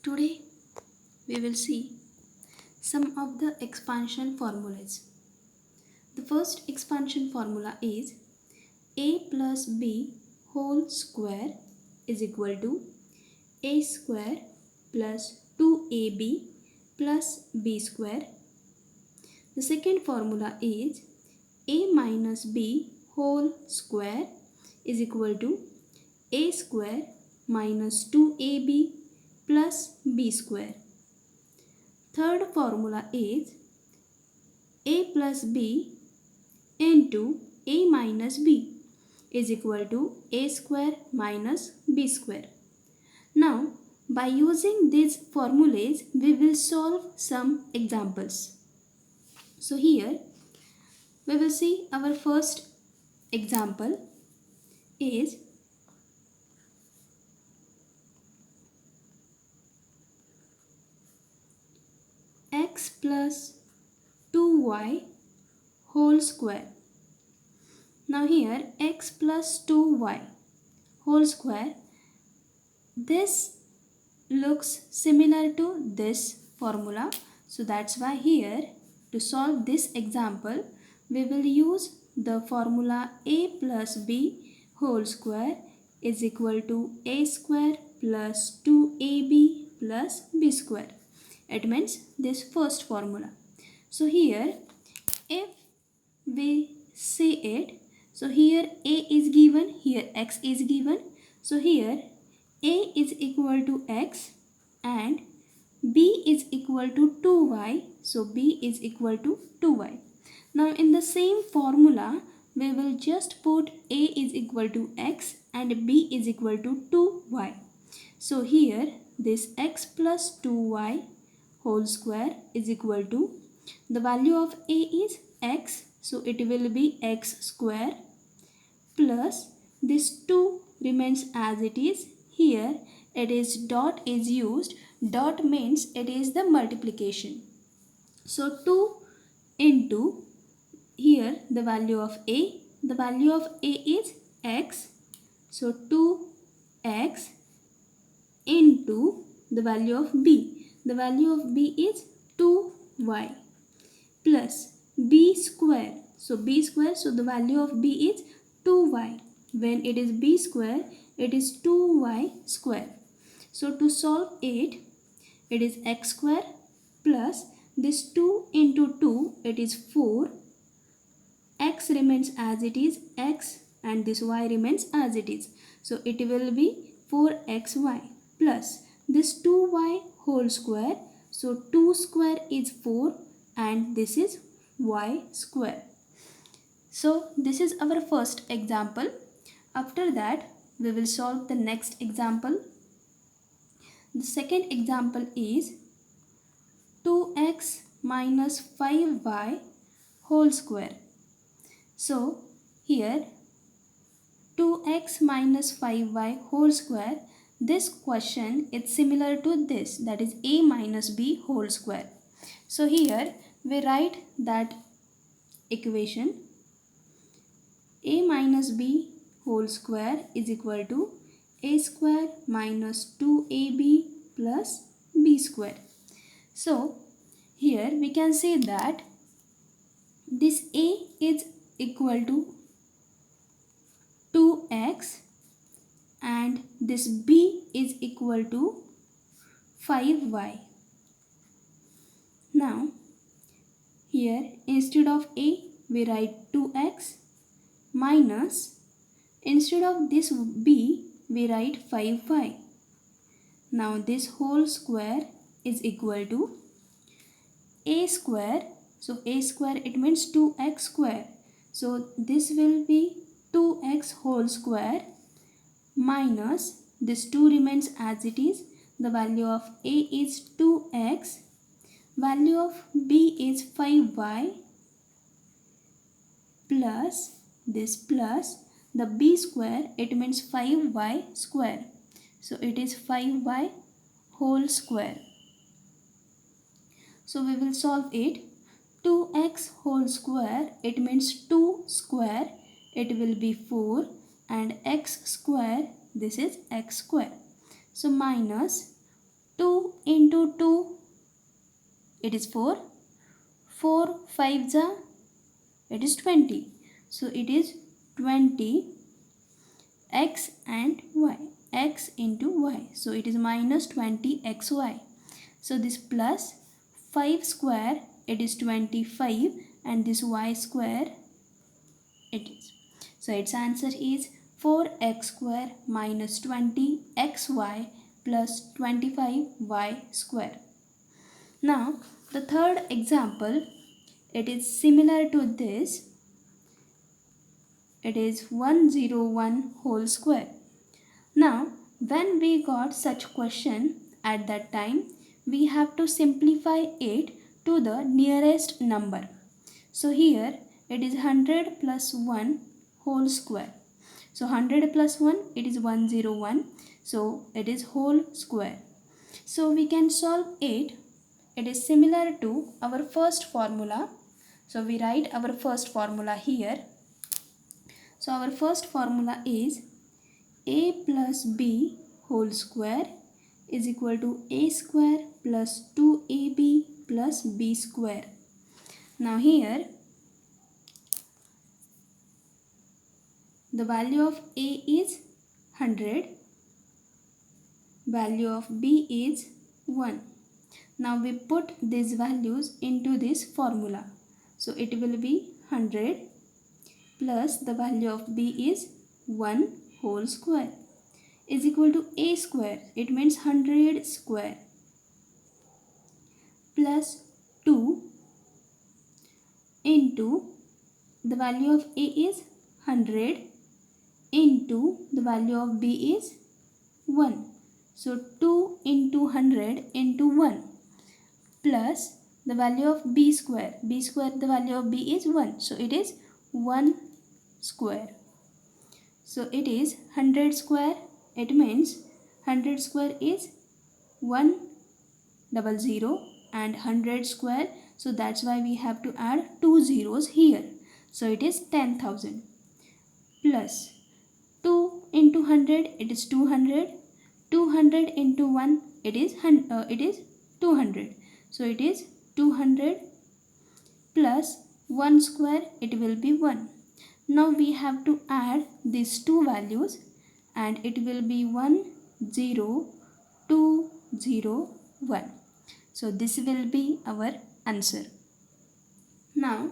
Today we will see some of the expansion formulas. The first expansion formula is a plus b whole square is equal to a square plus 2ab plus b square. The second formula is a minus b whole square is equal to a square minus 2ab plus b square. Third formula is a plus b into a minus b is equal to a square minus b square. Now, by using these formulas, we will solve some examples. So here, we will see our first example is x plus 2y whole square. Now here x plus 2y whole square, this looks similar to this formula. So that's why here to solve this example we will use the formula a plus b whole square is equal to a square plus 2ab plus b square. It means this first formula. So here if we see it, so here a is given, here x is given. So here a is equal to x and b is equal to 2y. So b is equal to 2y. Now in the same formula we will just put a is equal to x and b is equal to 2y. So here this x plus 2y whole square is equal to, the value of a is x, so it will be x square plus this 2 remains as it is. Here it is dot is used. Dot means it is the multiplication. So 2 into here the value of a. The value of a is x. So 2x into the value of b. The value of b is 2y plus b square. So b square, so the value of b is 2y. When it is b square, it is 2y square. So to solve it is x square plus this 2 into 2, it is 4. X remains as it is, x, and this y remains as it is. So it will be 4xy plus this 2y whole square. So 2 square is 4 and this is y square. So this is our first example. After that we will solve the next example. The second example is 2x minus 5y whole square. So here 2x minus 5y whole square, this question is similar to this, that is a minus b whole square. So here we write that equation a minus b whole square is equal to a square minus 2ab plus b square. So here we can say that this a is equal to 2x and this b is equal to 5y. Now here instead of a we write 2x minus, instead of this b we write 5y. Now this whole square is equal to a square. So a square it means 2x square. So this will be 2x whole square minus this 2 remains as it is. The value of a is 2x. Value of b is 5y plus this plus the b square, it means 5y square. So it is 5y whole square. So we will solve it. 2x whole square, it means 2 square, it will be 4, and x square, this is x square. So minus 2 into 2, it is 4. 4 5s are, it is 20. So it is 20 x and y, x into y. So it is minus 20xy. So this plus 5 square, it is 25, and this y square, it is. So its answer is 4x square minus 20xy plus 25y square. Now the third example, it is similar to this. It is 101 whole square. Now when we got such question, at that time we have to simplify it to the nearest number. So here it is 100 plus 1 whole square. So 100 plus 1, it is 101. So it is whole square. So we can solve it. It is similar to our first formula. So we write our first formula here. So our first formula is a plus b whole square is equal to a square plus 2ab plus b square. Now here the value of a is 100, value of b is 1. Now we put these values into this formula. So it will be 100 plus the value of b is 1 whole square is equal to a square. It means 100 square plus 2 into the value of a is 100 into the value of b is 1. So 2 into 100 into 1 plus the value of b square. B square, the value of b is 1. So it is 1 square. So it is 100 square. It means 100 square is 100 and 100 square. So that's why we have to add 2 zeros here. So it is 10,000 plus 2 into 100, it is 200. 200 into 1, it is 200. So it is 200 plus 1 square, it will be 1. Now we have to add these two values and it will be 1 0 2 0 1. So this will be our answer. Now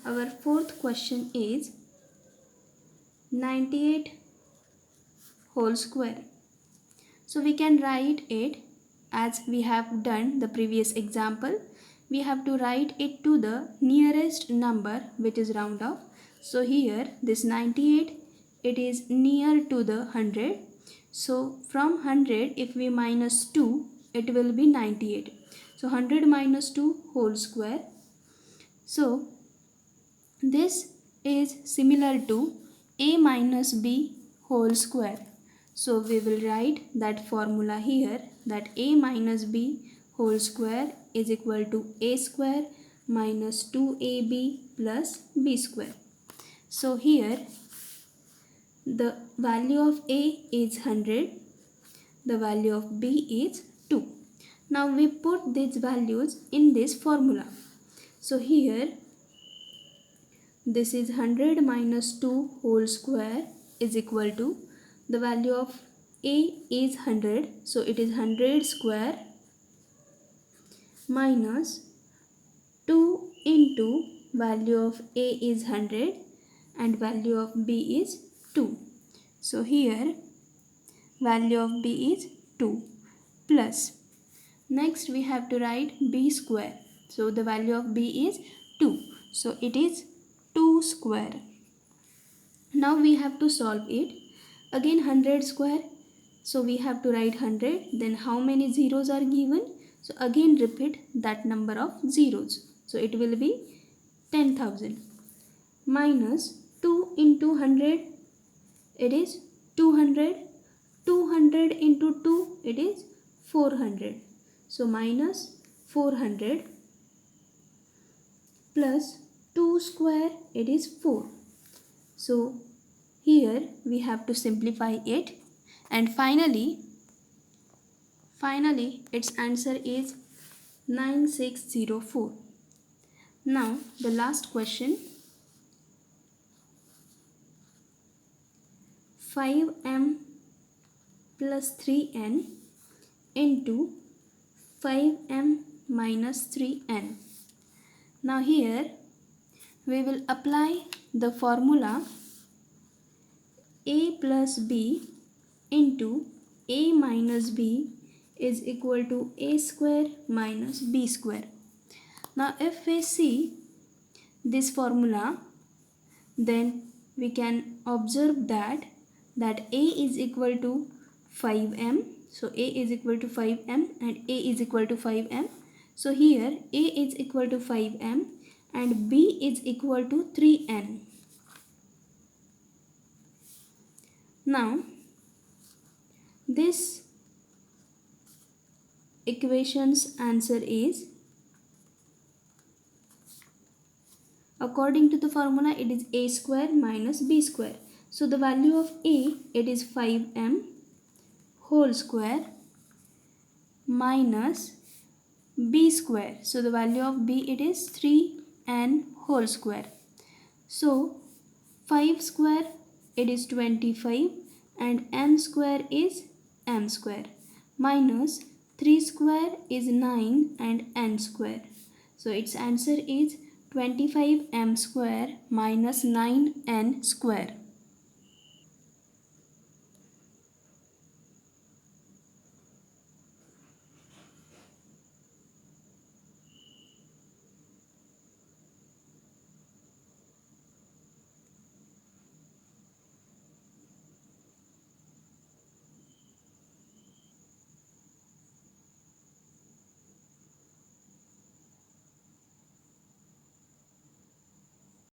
our fourth question is 98 whole square. So we can write it as we have done the previous example. We have to write it to the nearest number, which is round off. So here this 98, it is near to the 100. So from 100, if we minus 2, it will be 98. So 100 minus 2 whole square. So this is similar to a minus b whole square. So we will write that formula here, that a minus b whole square is equal to a square minus 2ab plus b square. So here the value of a is 100, the value of b is 2. Now we put these values in this formula. So here this is 100 minus 2 whole square is equal to the value of a is 100. So it is 100 square minus 2 into value of a is 100 and value of b is 2. So here value of b is 2 plus, next we have to write b square. So the value of b is 2. So it is 2 square. Now we have to solve it. Again 100 square. So we have to write 100. Then how many zeros are given? So again repeat that number of zeros. So it will be 10,000 minus 2 into 100. It is 200. 200 into 2, it is 400. So minus 400 plus 2 square, it is 4. So here we have to simplify it. And finally its answer is 9604. Now the last question, 5m plus 3n into 5m minus 3n. Now here we will apply the formula a plus b into a minus b is equal to a square minus b square. Now if we see this formula, then we can observe that a is equal to 5m. So a is equal to 5m and a is equal to 5m. So here a is equal to 5m and b is equal to 3n. Now this equation's answer is, according to the formula, it is a square minus b square. So the value of a, it is 5m whole square minus b square. So the value of b, it is 3n whole square. So 5 square, it is 25 and n square is m square minus 3 square is 9 and n square. So its answer is 25m square minus 9n square.